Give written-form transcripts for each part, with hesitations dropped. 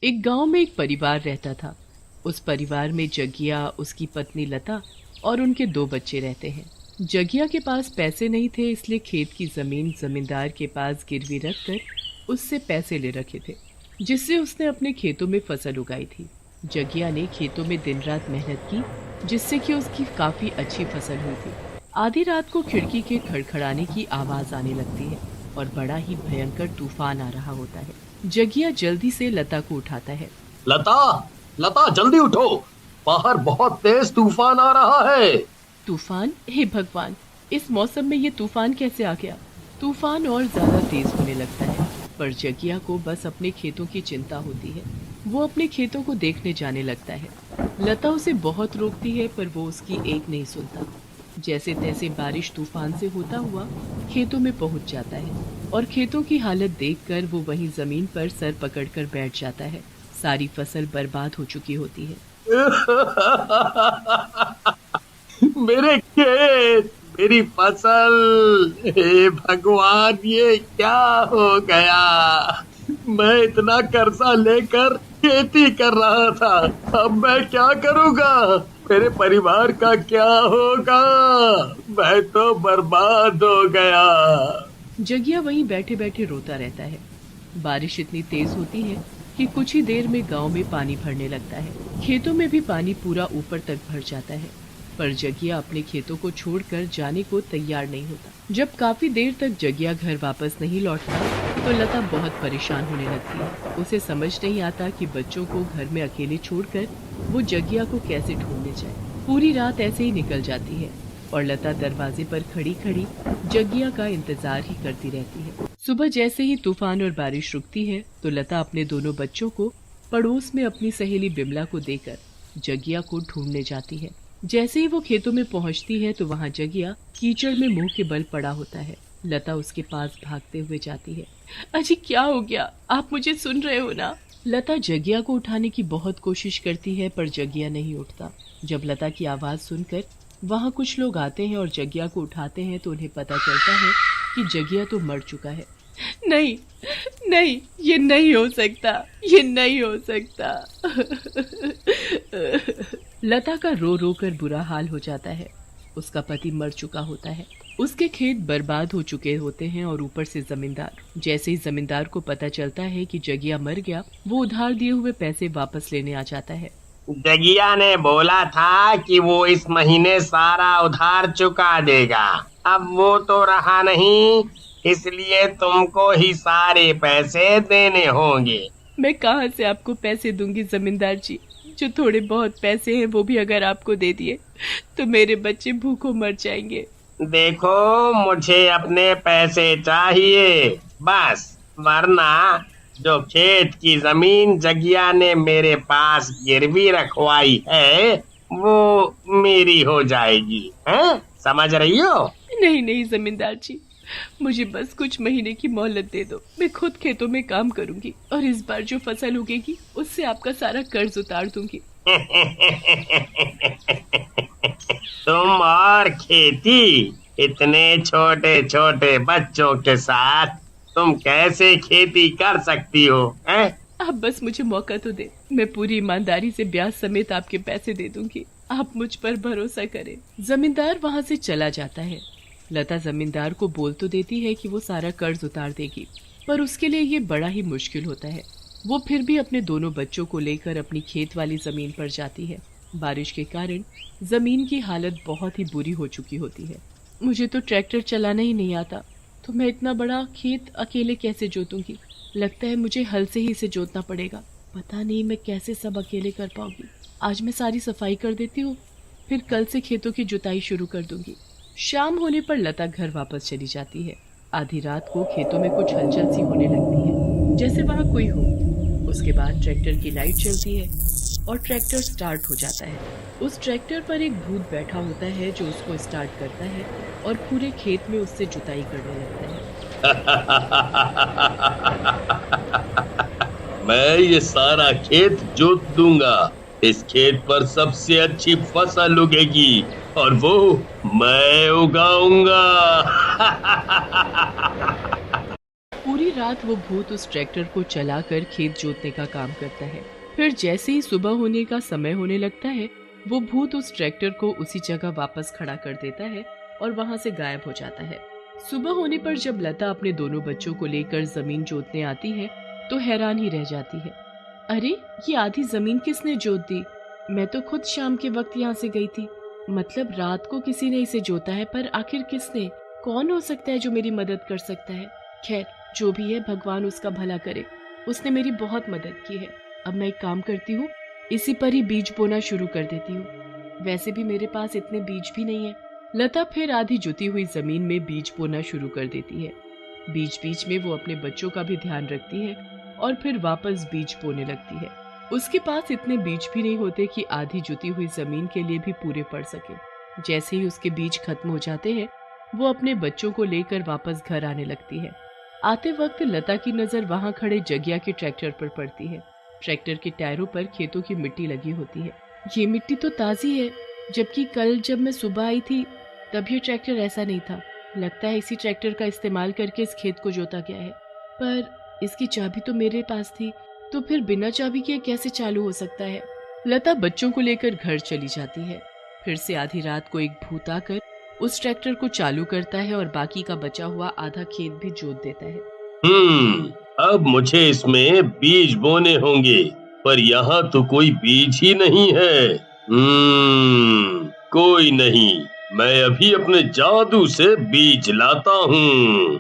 एक गांव में एक परिवार रहता था। उस परिवार में जगिया, उसकी पत्नी लता और उनके 2 बच्चे रहते हैं। जगिया के पास पैसे नहीं थे, इसलिए खेत की जमीन जमींदार के पास गिरवी रखकर उससे पैसे ले रखे थे, जिससे उसने अपने खेतों में फसल उगाई थी। जगिया ने खेतों में दिन रात मेहनत की, जिससे कि उसकी काफी अच्छी फसल हुई थी। आधी रात को खिड़की के खड़खड़ाने की आवाज आने लगती है और बड़ा ही भयंकर तूफान आ रहा होता है। जगिया जल्दी से लता को उठाता है। लता, लता जल्दी उठो, बाहर बहुत तेज तूफान आ रहा है। तूफान? हे भगवान, इस मौसम में ये तूफान कैसे आ गया? तूफान और ज्यादा तेज होने लगता है, पर जगिया को बस अपने खेतों की चिंता होती है। वो अपने खेतों को देखने जाने लगता है। लता उसे बहुत रोकती है, पर वो उसकी एक नहीं सुनता। जैसे तैसे बारिश तूफान से होता हुआ खेतों में पहुंच जाता है और खेतों की हालत देखकर वो वहीं जमीन पर सर पकड़कर बैठ जाता है। सारी फसल बर्बाद हो चुकी होती है। मेरे खेत, मेरी फसल, हे भगवान, ये क्या हो गया? मैं इतना कर्जा लेकर खेती कर रहा था, अब मैं क्या करूंगा? मेरे परिवार का क्या होगा? मैं तो बर्बाद हो गया। जगिया वहीं बैठे बैठे रोता रहता है। बारिश इतनी तेज होती है कि कुछ ही देर में गांव में पानी भरने लगता है। खेतों में भी पानी पूरा ऊपर तक भर जाता है, पर जगिया अपने खेतों को छोड़कर जाने को तैयार नहीं होता। जब काफी देर तक जगिया घर वापस नहीं लौटता तो लता बहुत परेशान होने लगती है। उसे समझ नहीं आता कि बच्चों को घर में अकेले छोड़कर वो जगिया को कैसे ढूंढने जाए। पूरी रात ऐसे ही निकल जाती है और लता दरवाजे पर खड़ी खड़ी जगिया का इंतजार ही करती रहती है। सुबह जैसे ही तूफान और बारिश रुकती है तो लता अपने दोनों बच्चों को पड़ोस में अपनी सहेली बिमला को देकर जगिया को ढूंढने जाती है। जैसे ही वो खेतों में पहुंचती है तो वहां जगिया कीचड़ में मुंह के बल पड़ा होता है। लता उसके पास भागते हुए जाती है। अजी क्या हो गया? आप मुझे सुन रहे हो ना? लता जगिया को उठाने की बहुत कोशिश करती है, पर जगिया नहीं उठता। जब लता की आवाज सुनकर वहां कुछ लोग आते हैं और जगिया को उठाते हैं तो उन्हें पता चलता है कि जगिया तो मर चुका है। नहीं नहीं, ये नहीं हो सकता, ये नहीं हो सकता। लता का रो रो कर बुरा हाल हो जाता है। उसका पति मर चुका होता है, उसके खेत बर्बाद हो चुके होते हैं और ऊपर से जमींदार। जैसे ही जमींदार को पता चलता है कि जगिया मर गया, वो उधार दिए हुए पैसे वापस लेने आ जाता है। जगिया ने बोला था कि वो इस महीने सारा उधार चुका देगा। अब वो तो रहा नहीं, इसलिए तुमको ही सारे पैसे देने होंगे। मैं कहाँ से आपको पैसे दूंगी जमींदार जी? जो थोड़े बहुत पैसे हैं वो भी अगर आपको दे दिए तो मेरे बच्चे भूखों मर जाएंगे। देखो, मुझे अपने पैसे चाहिए बस, वरना जो खेत की जमीन जगिया ने मेरे पास गिरवी रखवाई है वो मेरी हो जाएगी। हैं? समझ रही हो? नहीं नहीं जमींदार जी, मुझे बस कुछ महीने की मोहलत दे दो। मैं खुद खेतों में काम करूंगी और इस बार जो फसल उगेगी उससे आपका सारा कर्ज उतार दूंगी। तुम और खेती, इतने छोटे छोटे बच्चों के साथ तुम कैसे खेती कर सकती हो? हैं? आप बस मुझे मौका तो दे, मैं पूरी ईमानदारी से ब्याज समेत आपके पैसे दे दूंगी। आप मुझ पर भरोसा करें। जमींदार वहाँ से चला जाता है। लता जमींदार को बोल तो देती है कि वो सारा कर्ज उतार देगी, पर उसके लिए ये बड़ा ही मुश्किल होता है। वो फिर भी अपने दोनों बच्चों को लेकर अपनी खेत वाली जमीन पर जाती है। बारिश के कारण जमीन की हालत बहुत ही बुरी हो चुकी होती है। मुझे तो ट्रैक्टर चलाना ही नहीं आता, तो मैं इतना बड़ा खेत अकेले कैसे जोतूंगी? लगता है मुझे हल से ही इसे जोतना पड़ेगा। पता नहीं मैं कैसे सब अकेले कर पाऊंगी। आज मैं सारी सफाई कर देती हूँ, फिर कल से खेतों की जुताई शुरू कर दूंगी। शाम होने पर लता घर वापस चली जाती है। आधी रात को खेतों में कुछ हलचल सी होने लगती है, जैसे वहाँ कोई हो। उसके बाद ट्रैक्टर की लाइट चलती है और ट्रैक्टर स्टार्ट हो जाता है। उस ट्रैक्टर पर एक भूत बैठा होता है जो उसको स्टार्ट करता है और पूरे खेत में उससे जुताई करने लगता है। मैं ये सारा खेत जोत दूंगा। इस खेत पर सबसे अच्छी फसल उगेगी और वो मैं उगाऊंगा। पूरी रात वो भूत उस ट्रैक्टर को चलाकर खेत जोतने का काम करता है। फिर जैसे ही सुबह होने का समय होने लगता है, वो भूत उस ट्रैक्टर को उसी जगह वापस खड़ा कर देता है और वहां से गायब हो जाता है। सुबह होने पर जब लता अपने दोनों बच्चों को लेकर जमीन जोतने आती है तो हैरान ही रह जाती है। अरे, ये आधी जमीन किसने जोत दी? मैं तो खुद शाम के वक्त यहाँ से गई थी। मतलब रात को किसी ने इसे जोता है, पर आखिर किसने? कौन हो सकता है जो मेरी मदद कर सकता है? खैर, जो भी है, भगवान उसका भला करे। उसने मेरी बहुत मदद की है। अब मैं एक काम करती हूँ, इसी पर ही बीज बोना शुरू कर देती हूँ। वैसे भी मेरे पास इतने बीज भी नहीं है। लता फिर आधी जुती हुई जमीन में बीज बोना शुरू कर देती है। बीच बीच में वो अपने बच्चों का भी ध्यान रखती है और फिर वापस बीज बोने लगती है। उसके पास इतने बीज भी नहीं होते कि आधी जुती हुई जमीन के लिए भी पूरे पड़ सके। जैसे ही उसके बीज खत्म हो जाते हैं, वो अपने बच्चों को लेकर वापस घर आने लगती है। आते वक्त लता की नजर वहां खड़े जगिया के ट्रैक्टर पर पड़ती है। ट्रैक्टर के टायरों पर खेतों की मिट्टी लगी होती है। ये मिट्टी तो ताजी है, जबकि कल जब मैं सुबह आई थी तब ये ट्रैक्टर ऐसा नहीं था। लगता है इसी ट्रैक्टर का इस्तेमाल करके इस खेत को जोता गया है। पर इसकी चाबी तो मेरे पास थी, तो फिर बिना चाबी के कैसे चालू हो सकता है? लता बच्चों को लेकर घर चली जाती है। फिर से आधी रात को एक भूत आकर उस ट्रैक्टर को चालू करता है और बाकी का बचा हुआ आधा खेत भी जोत देता है। अब मुझे इसमें बीज बोने होंगे, पर यहाँ तो कोई बीज ही नहीं है। कोई नहीं, मैं अभी अपने जादू से बीज लाता हूँ।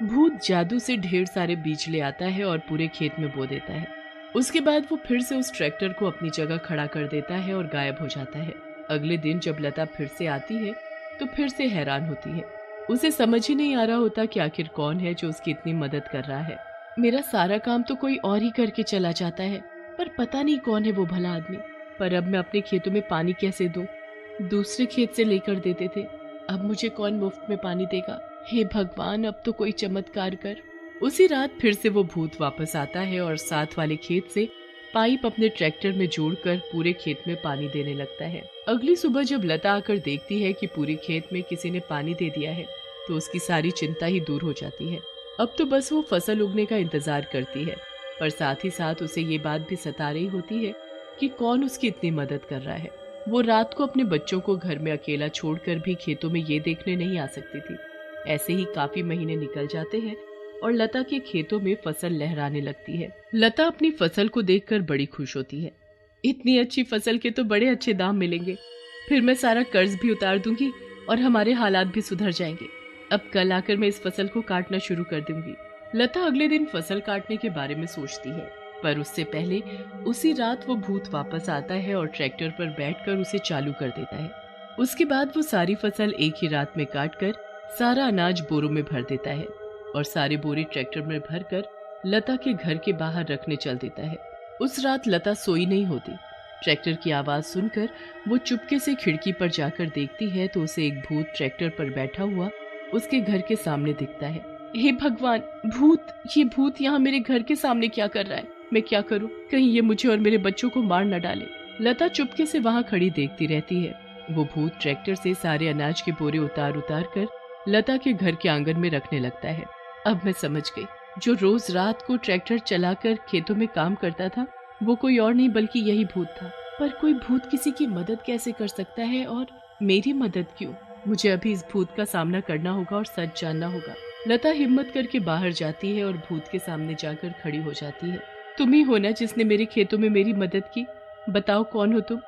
भूत जादू से ढेर सारे बीज ले आता है और पूरे खेत में बो देता है। उसके बाद वो फिर से उस ट्रैक्टर को अपनी जगह खड़ा कर देता है और गायब हो जाता है। अगले दिन जब लता फिर से आती है तो फिर से हैरान होती है। उसे समझ ही नहीं आ रहा होता कि आखिर कौन है जो उसकी इतनी मदद कर रहा है। मेरा सारा काम तो कोई और ही करके चला जाता है, पर पता नहीं कौन है वो भला आदमी। पर अब मैं अपने खेतों में पानी कैसे दूं? दूसरे खेत से लेकर देते थे, अब मुझे कौन मुफ्त में पानी देगा? हे भगवान, अब तो कोई चमत्कार कर। उसी रात फिर से वो भूत वापस आता है और साथ वाले खेत से पाइप अपने ट्रैक्टर में जोड़कर पूरे खेत में पानी देने लगता है। अगली सुबह जब लता आकर देखती है कि पूरे खेत में किसी ने पानी दे दिया है, तो उसकी सारी चिंता ही दूर हो जाती है। अब तो बस वो फसल उगने का इंतजार करती है, पर साथ ही साथ उसे ये बात भी सता रही होती है कि कौन उसकी इतनी मदद कर रहा है। वो रात को अपने बच्चों को घर में अकेला छोड़कर भी खेतों में ये देखने नहीं आ सकती थी। ऐसे ही काफी महीने निकल जाते हैं और लता के खेतों में फसल लहराने लगती है। लता अपनी फसल को देखकर बड़ी खुश होती है। इतनी अच्छी फसल के तो बड़े अच्छे दाम मिलेंगे। फिर मैं सारा कर्ज भी उतार दूंगी और हमारे हालात भी सुधर जाएंगे। अब कल आकर मैं इस फसल को काटना शुरू कर दूंगी। लता अगले दिन फसल काटने के बारे में सोचती है, पर उससे पहले उसी रात वो भूत वापस आता है और ट्रैक्टर पर बैठकर उसे चालू कर देता है। उसके बाद वो सारी फसल एक ही रात में काटकर सारा अनाज बोरों में भर देता है और सारे बोरे ट्रैक्टर में भरकर लता के घर के बाहर रखने चल देता है। उस रात लता सोई नहीं होती। ट्रैक्टर की आवाज सुनकर वो चुपके से खिड़की पर जाकर देखती है तो उसे एक भूत ट्रैक्टर पर बैठा हुआ उसके घर के सामने दिखता है। हे भगवान, ये भूत यहाँ मेरे घर के सामने क्या कर रहा है? मैं क्या करूँ? कहीं ये मुझे और मेरे बच्चों को मार न डाले। लता चुपके से वहाँ खड़ी देखती रहती है। वो भूत ट्रैक्टर से सारे अनाज के बोरे उतार कर लता के घर के आंगन में रखने लगता है। अब मैं समझ गई, जो रोज रात को ट्रैक्टर चलाकर खेतों में काम करता था वो कोई और नहीं बल्कि यही भूत था। पर कोई भूत किसी की मदद कैसे कर सकता है और मेरी मदद क्यों? मुझे अभी इस भूत का सामना करना होगा और सच जानना होगा। लता हिम्मत करके बाहर जाती है और भूत के सामने जाकर खड़ी हो जाती है। तुम ही हो ना जिसने मेरे खेतों में मेरी मदद की? बताओ कौन हो तुम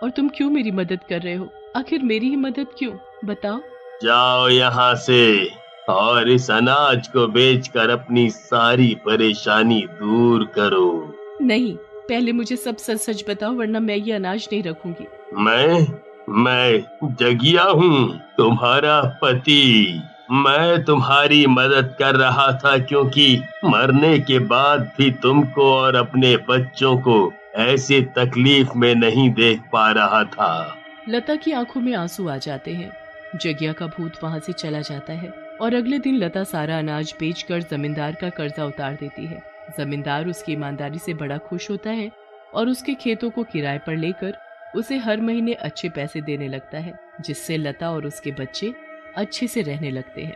और तुम क्यों मेरी मदद कर रहे हो? आखिर मेरी ही मदद क्यों? बताओ। जाओ यहाँ से और इस अनाज को बेचकर अपनी सारी परेशानी दूर करो। नहीं, पहले मुझे सब सच सच बताओ, वरना मैं ये अनाज नहीं रखूंगी। मैं जगिया हूँ, तुम्हारा पति। मैं तुम्हारी मदद कर रहा था क्योंकि मरने के बाद भी तुमको और अपने बच्चों को ऐसी तकलीफ में नहीं देख पा रहा था। लता की आंखों में आंसू आ जाते हैं। जगिया का भूत वहाँ से चला जाता है और अगले दिन लता सारा अनाज बेचकर जमींदार का कर्जा उतार देती है। जमींदार उसकी ईमानदारी से बड़ा खुश होता है और उसके खेतों को किराए पर लेकर उसे हर महीने अच्छे पैसे देने लगता है, जिससे लता और उसके बच्चे अच्छे से रहने लगते हैं।